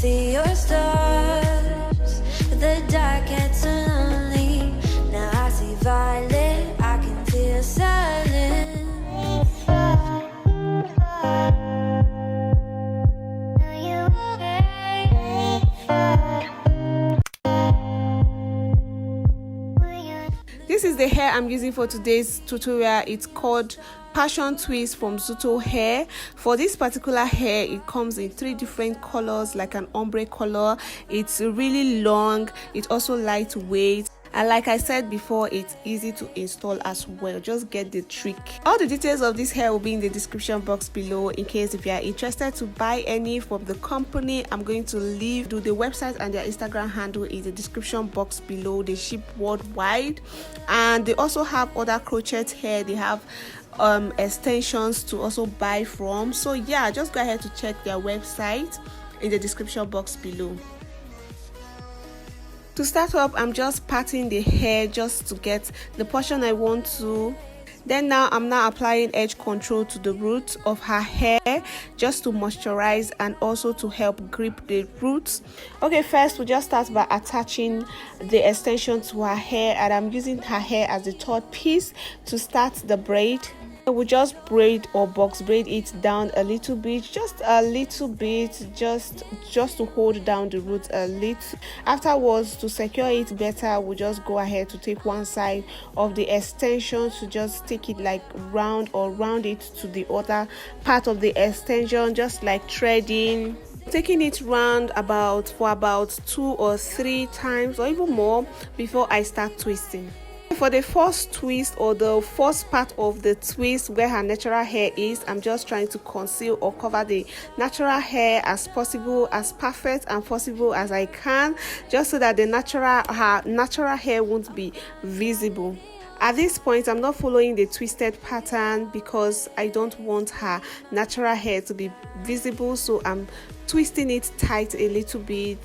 see your stars. The dark gets so lonely. Now I see violet, I can feel silence. This is the hair I'm using for today's tutorial. It's called Passion Twist from Xoxo hair. For this particular hair, it comes in 3 different colors, like an ombre color. It's really long, it's also lightweight, and like I said before, it's easy to install as well. Just get the trick. All the details of this hair will be in the description box below, in case if you are interested to buy any from the company. I'm going to leave the website and their Instagram handle in the description box below. They ship worldwide, and they also have other crochet hair. They have extensions to also buy from. So yeah, just go ahead to check their website in the description box below. To start up, I'm just parting the hair just to get the portion I want to. Then now I'm now applying edge control to the root of her hair, just to moisturize and also to help grip the roots. Okay, first we'll just start by attaching the extension to her hair, and I'm using her hair as the third piece to start the braid. We'll just braid or box braid it down a little bit, just a little bit, just to hold down the roots a little. Afterwards, to secure it better, we'll just go ahead to take one side of the extension to just take it like round, or round it to the other part of the extension, just like threading. Taking it round for about 2 or 3 times or even more before I start twisting. For the first twist, or the first part of the twist where her natural hair is, I'm just trying to conceal or cover the natural hair as possible, as perfect and possible as I can, just so that her natural hair won't be visible. At this point, I'm not following the twisted pattern because I don't want her natural hair to be visible, so I'm twisting it tight a little bit.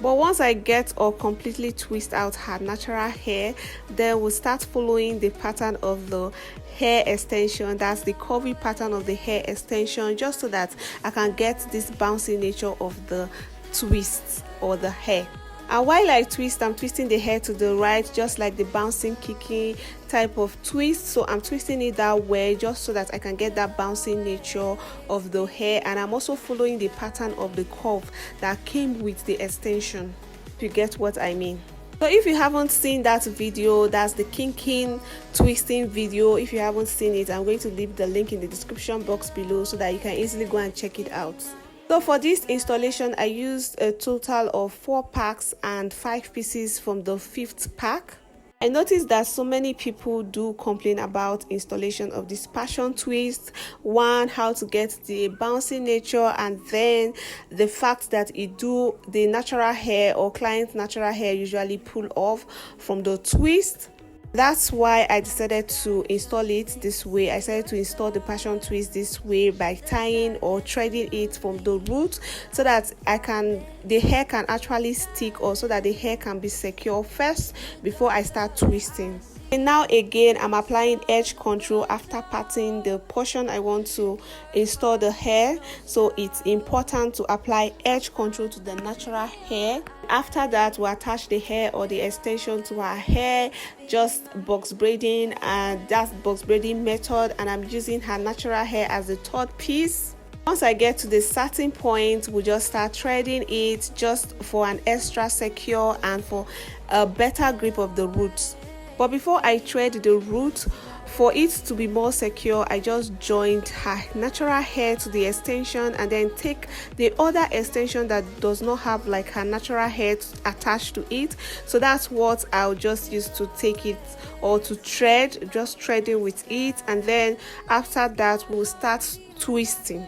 But once I get or completely twist out her natural hair, then we'll start following the pattern of the hair extension. That's the curvy pattern of the hair extension, just so that I can get this bouncy nature of the twist or the hair. And while I twist, I'm twisting the hair to the right, just like the bouncing kinky type of twist. So I'm twisting it that way just so that I can get that bouncing nature of the hair. And I'm also following the pattern of the curve that came with the extension, if you get what I mean. So if you haven't seen that video, that's the kinking twisting video. If you haven't seen it, I'm going to leave the link in the description box below so that you can easily go and check it out. So for this installation, I used a total of 4 packs and 5 pieces from the 5th pack. I noticed that so many people do complain about installation of this passion twist. One, how to get the bouncy nature, and then the fact that the natural hair or client's natural hair usually pull off from the twist. That's why I decided to install it this way. I decided to install the passion twist this way by tying or threading it from the root, so that the hair can actually stick, or so that the hair can be secure first before I start twisting. And now again, I'm applying edge control after parting the portion I want to install the hair. So it's important to apply edge control to the natural hair. After that, we'll attach the hair or the extension to our hair, just box braiding, and that's box braiding method, and I'm using her natural hair as the third piece. Once I get to the starting point, we'll just start threading it, just for an extra secure and for a better grip of the roots. But before I thread the root, for it to be more secure, I just joined her natural hair to the extension, and then take the other extension that does not have like her natural hair attached to it. So that's what I'll just use to take it, or to thread, just threading with it. And then after that, we'll start twisting.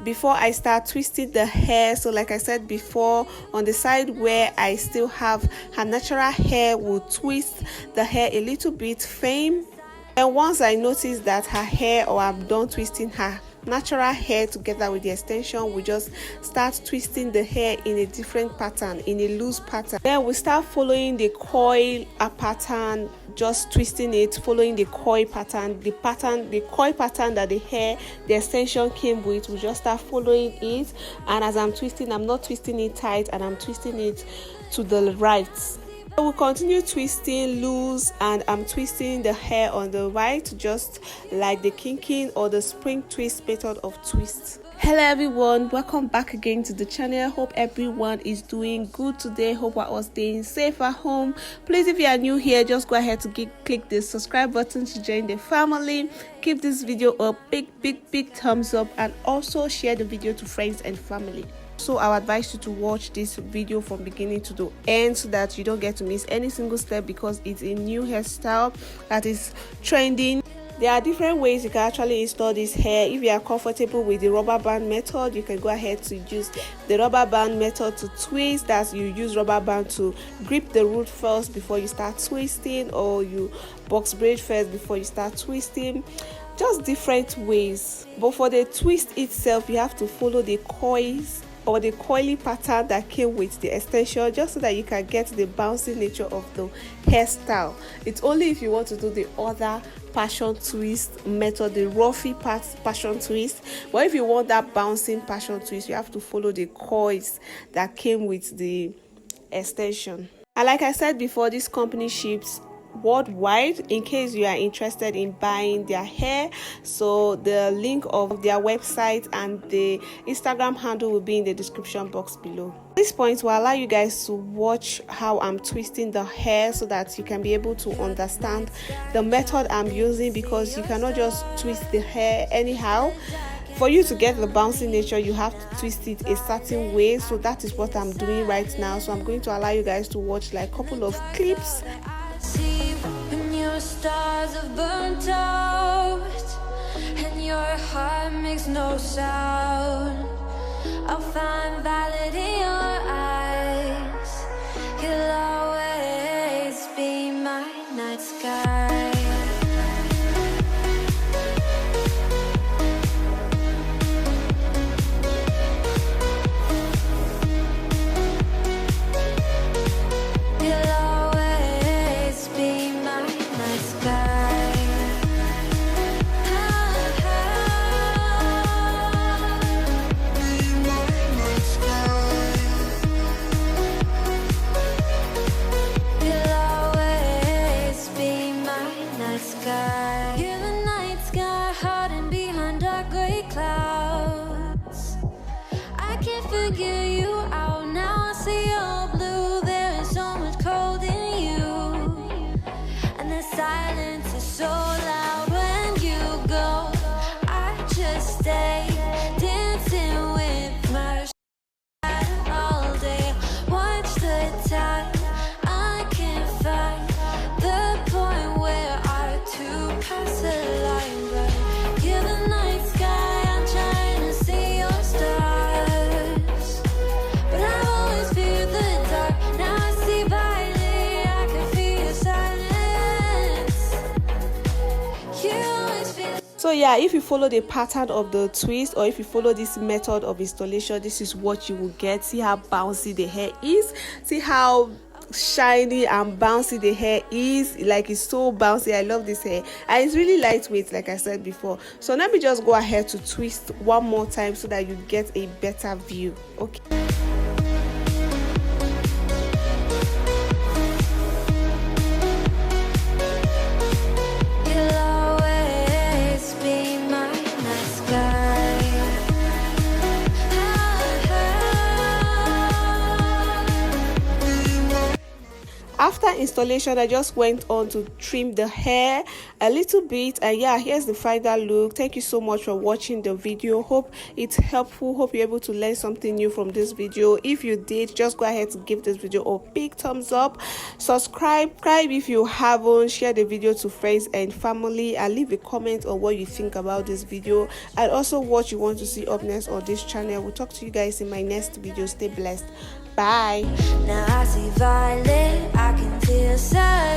Before I start twisting the hair, so like I said before, on the side where I still have her natural hair, will twist the hair a little bit firm. And once I notice that her hair, or I'm done twisting her natural hair together with the extension, we just start twisting the hair in a different pattern, in a loose pattern. Then we start following the coil pattern just twisting it, following the coil pattern, the coil pattern that the extension came with. We just start following it, and as I'm twisting, I'm not twisting it tight, and I'm twisting it to the right. So we'll continue twisting loose, and I'm twisting the hair on the right, just like the kinking or the spring twist method of twist. Hello everyone, welcome back again to the channel. Hope everyone is doing good today. Hope we're all staying safe at home. Please, if you are new here, just go ahead to click the subscribe button to join the family. Give this video a big thumbs up, and also share the video to friends and family. So I would advise you to watch this video from beginning to the end so that you don't get to miss any single step, because it's a new hairstyle that is trending. There are different ways you can actually install this hair. If you are comfortable with the rubber band method, you can go ahead to use the rubber band method to twist. That you use rubber band to grip the root first before you start twisting, or you box braid first before you start twisting. Just different ways. But for the twist itself, you have to follow the coils or the coily pattern that came with the extension, just so that you can get the bouncing nature of the hairstyle. It's only if you want to do the other passion twist method, the roughy passion twist. But if you want that bouncing passion twist, you have to follow the coils that came with the extension. And like I said before, this company ships worldwide in case you are interested in buying their hair. So the link of their website and the Instagram handle will be in the description box below. At this point, we'll allow you guys to watch how I'm twisting the hair so that you can be able to understand the method I'm using, because you cannot just twist the hair anyhow. For you to get the bouncing nature, you have to twist it a certain way. So that is what I'm doing right now. So I'm going to allow you guys to watch like a couple of clips. When your stars have burnt out and your heart makes no sound, I'll find valid in your eyes. You'll always be my night sky. Figure you out now. I see you're blue. There is so much cold in you, and the silence is so loud when you go. I just stay dancing with my shadow all day. Watch the time. I can't find the point where our two pass the line, but you're the night sky. I'm trying to see your stars. So yeah, if you follow the pattern of the twist, or if you follow this method of installation, this is what you will get. See how bouncy the hair is. See how shiny and bouncy the hair is. Like, it's so bouncy. I love this hair, and it's really lightweight, like I said before. So let me just go ahead to twist one more time so that you get a better view. Okay. After installation, I just went on to trim the hair a little bit, and yeah, here's the final look. Thank you so much for watching the video. Hope it's helpful. Hope you're able to learn something new from this video. If you did, just go ahead to give this video a big thumbs up. Subscribe if you haven't. Share the video to friends and family, and leave a comment on what you think about this video, and also what you want to see up next on this channel. We'll talk to you guys in my next video. Stay blessed. Bye. Now I see violet, I can feel sad.